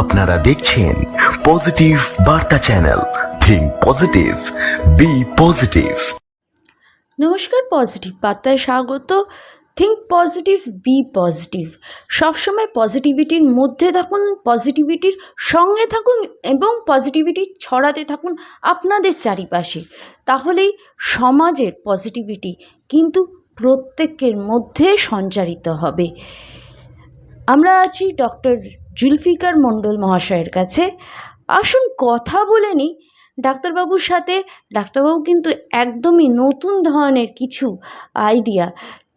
আপনারা দেখছেন পজিটিভ বার্তা channel, think positive, be positive. নমস্কার, পজিটিভ বার্তায় স্বাগত। Think positive, be positive. সবসময় পজিটিভিটির মধ্যে থাকুন, পজিটিভিটির সঙ্গে থাকুন এবং পজিটিভিটি ছড়াতে থাকুন আপনাদের চারিপাশে। তাহলেই সমাজের পজিটিভিটি কিন্তু প্রত্যেকের মধ্যে সঞ্চারিত হবে। আমরা আছি ডক্টর জুলফিকার মণ্ডল মহাশয়ের কাছে। আসুন কথা বলে নিই ডাক্তারবাবুর সাথে। ডাক্তারবাবু কিন্তু একদমই নতুন ধরনের কিছু আইডিয়া,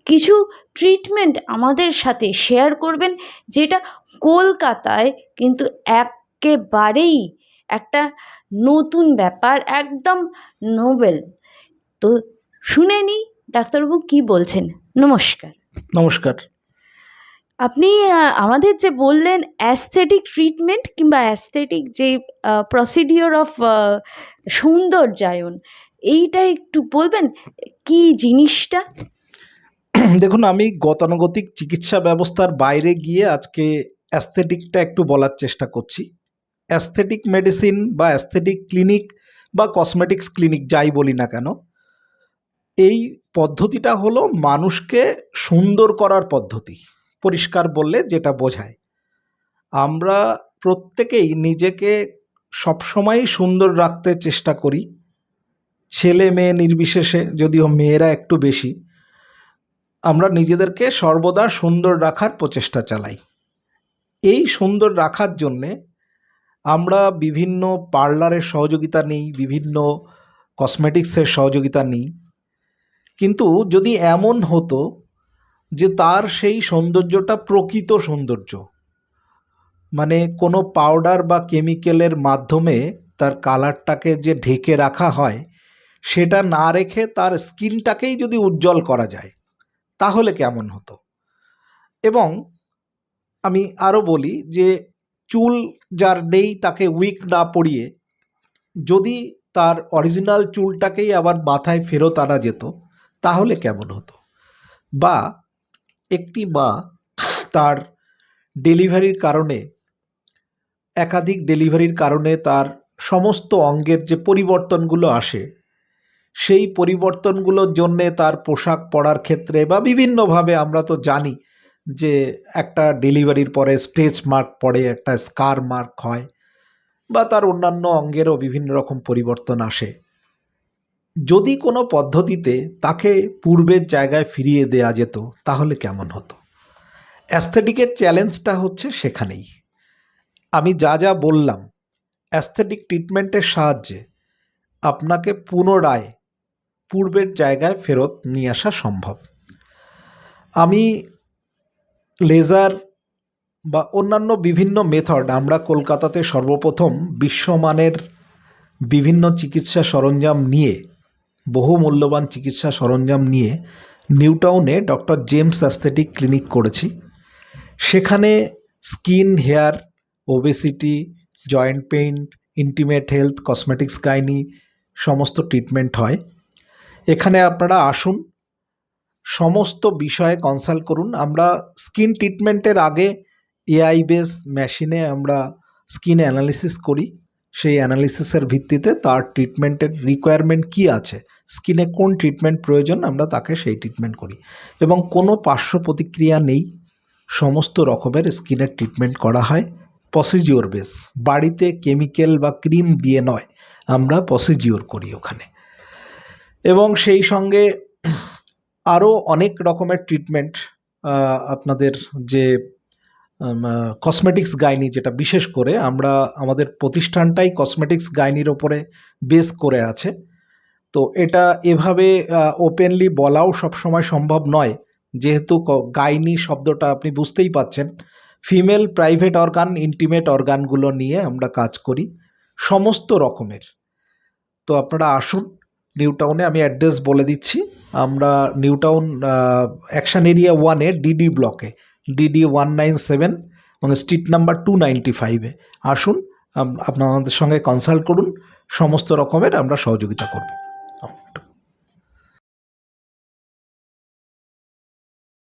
কিছু ট্রিটমেন্ট আমাদের সাথে শেয়ার করবেন, যেটা কলকাতায় কিন্তু একেবারেই একটা নতুন ব্যাপার, একদম নোবেল। তো শুনে নিই ডাক্তারবাবু কি বলছেন। নমস্কার। নমস্কার। আপনি আমাদের যে বললেন অ্যাস্থেটিক ট্রিটমেন্ট কিংবা অ্যাস্থেটিক যে প্রসিডিওর অফ সৌন্দর্যায়ন, এইটা একটু বলবেন কি জিনিসটা? দেখুন, আমি গতানুগতিক চিকিৎসা ব্যবস্থার বাইরে গিয়ে আজকে অ্যাস্থেটিকটা একটু বলার চেষ্টা করছি। অ্যাস্থেটিক মেডিসিন বা অ্যাস্থেটিক ক্লিনিক বা কসমেটিক্স ক্লিনিক যাই বলি না কেন, এই পদ্ধতিটা হলো মানুষকে সুন্দর করার পদ্ধতি। পরিষ্কার বললে যেটা বোঝায়, আমরা প্রত্যেকেই নিজেকে সবসময় সুন্দর রাখতে চেষ্টা করি, ছেলে মেয়ে নির্বিশেষে, যদিও মেয়েরা একটু বেশি। আমরা নিজেদেরকে সর্বদা সুন্দর রাখার প্রচেষ্টা চালাই। এই সুন্দর রাখার জন্যে আমরা বিভিন্ন পার্লারের সহযোগিতা নিই, বিভিন্ন কসমেটিক্সের সহযোগিতা নিই। কিন্তু যদি এমন হতো যে তার সেই সৌন্দর্যটা প্রকৃত সৌন্দর্য, মানে কোনো পাউডার বা কেমিক্যালের মাধ্যমে তার কালারটাকে যে ঢেকে রাখা হয়, সেটা না রেখে তার স্কিনটাকেই যদি উজ্জ্বল করা যায়, তাহলে কেমন হতো। এবং আমি আরও বলি যে চুল যার নেই তাকে উইক না পরিয়ে যদি তার অরিজিনাল চুলটাকেই আবার মাথায় ফেরত আনা যেত, তাহলে কেমন হতো। বা একটি মা তার ডেলিভারির কারণে, একাধিক ডেলিভারির কারণে তার সমস্ত অঙ্গের যে পরিবর্তনগুলো আসে, সেই পরিবর্তনগুলোর জন্যে তার পোশাক পরার ক্ষেত্রে বা বিভিন্নভাবে আমরা তো জানি যে একটা ডেলিভারির পরে স্ট্রেচ মার্ক পড়ে, একটা স্কার মার্ক হয়, বা তার অন্যান্য অঙ্গেরও বিভিন্ন রকম পরিবর্তন আসে। যদি কোনো পদ্ধতিতে তাকে পূর্বের জায়গায় ফিরিয়ে দেয়া যেত, তাহলে কেমন হতো। অ্যাস্থেটিকের চ্যালেঞ্জটা হচ্ছে সেখানেই। আমি যা যা বললাম, অ্যাস্থেটিক ট্রিটমেন্টের সাহায্যে আপনাকে পুনরায় পূর্বের জায়গায় ফেরত নিয়ে আসা সম্ভব। আমি লেজার বা অন্যান্য বিভিন্ন মেথড, আমরা কলকাতাতে সর্বপ্রথম বিশ্বমানের বিভিন্ন চিকিৎসা সরঞ্জাম নিয়ে, বহু মূল্যবান চিকিৎসা সরঞ্জাম নিয়ে নিউ টাউনে ডক্টর জেমস অ্যাস্থেটিক ক্লিনিক করেছি। সেখানে skin, hair, obesity, joint pain, intimate health, cosmetics, gynae সমস্ত ট্রিটমেন্ট হয়। এখানে আপনারা আসুন, সমস্ত বিষয়ে কনসাল্ট করুন। আমরা স্কিন ট্রিটমেন্টের আগে এআই বেস মেশিনে আমরা স্কিন অ্যানালিসিস করি। সেই অ্যানালিসিসের ভিত্তিতে তার ট্রিটমেন্টের রিকোয়ারমেন্ট কী আছে, স্কিনে কোন ট্রিটমেন্ট প্রয়োজন, আমরা তাকে সেই ট্রিটমেন্ট করি। এবং কোনো পার্শ্ব প্রতিক্রিয়া নেই, সমস্ত রকমের স্কিনের ট্রিটমেন্ট করা হয় প্রসিজিওর বেস। বাড়িতে কেমিক্যাল বা ক্রিম দিয়ে নয়, আমরা প্রসিজিওর করি ওখানে। এবং সেই সঙ্গে আরও অনেক রকমের ট্রিটমেন্ট, আপনাদের যে কসমেটিক্স গাইনি, যেটা বিশেষ করে আমরা, আমাদের প্রতিষ্ঠানটাই কসমেটিক্স গাইনির ওপরে বেস করে আছে। তো এটা এভাবে ওপেনলি বলাও সবসময় সম্ভব নয়, যেহেতু গাইনি শব্দটা আপনি বুঝতেই পাচ্ছেন, ফিমেল প্রাইভেট অর্গান, ইন্টিমেট অর্গানগুলো নিয়ে আমরা কাজ করি সমস্ত রকমের। তো আপনারা আসুন নিউ টাউনে। আমি অ্যাড্রেস বলে দিচ্ছি। আমরা নিউ টাউন অ্যাকশন এরিয়া 1-এ ডিডি ব্লকে, ডিডি 197 এবং স্ট্রিট নাম্বার 295-এ আসুন। আপনাদের সঙ্গে কনসাল্ট করুন, সমস্ত রকমের আমরা সহযোগিতা করব।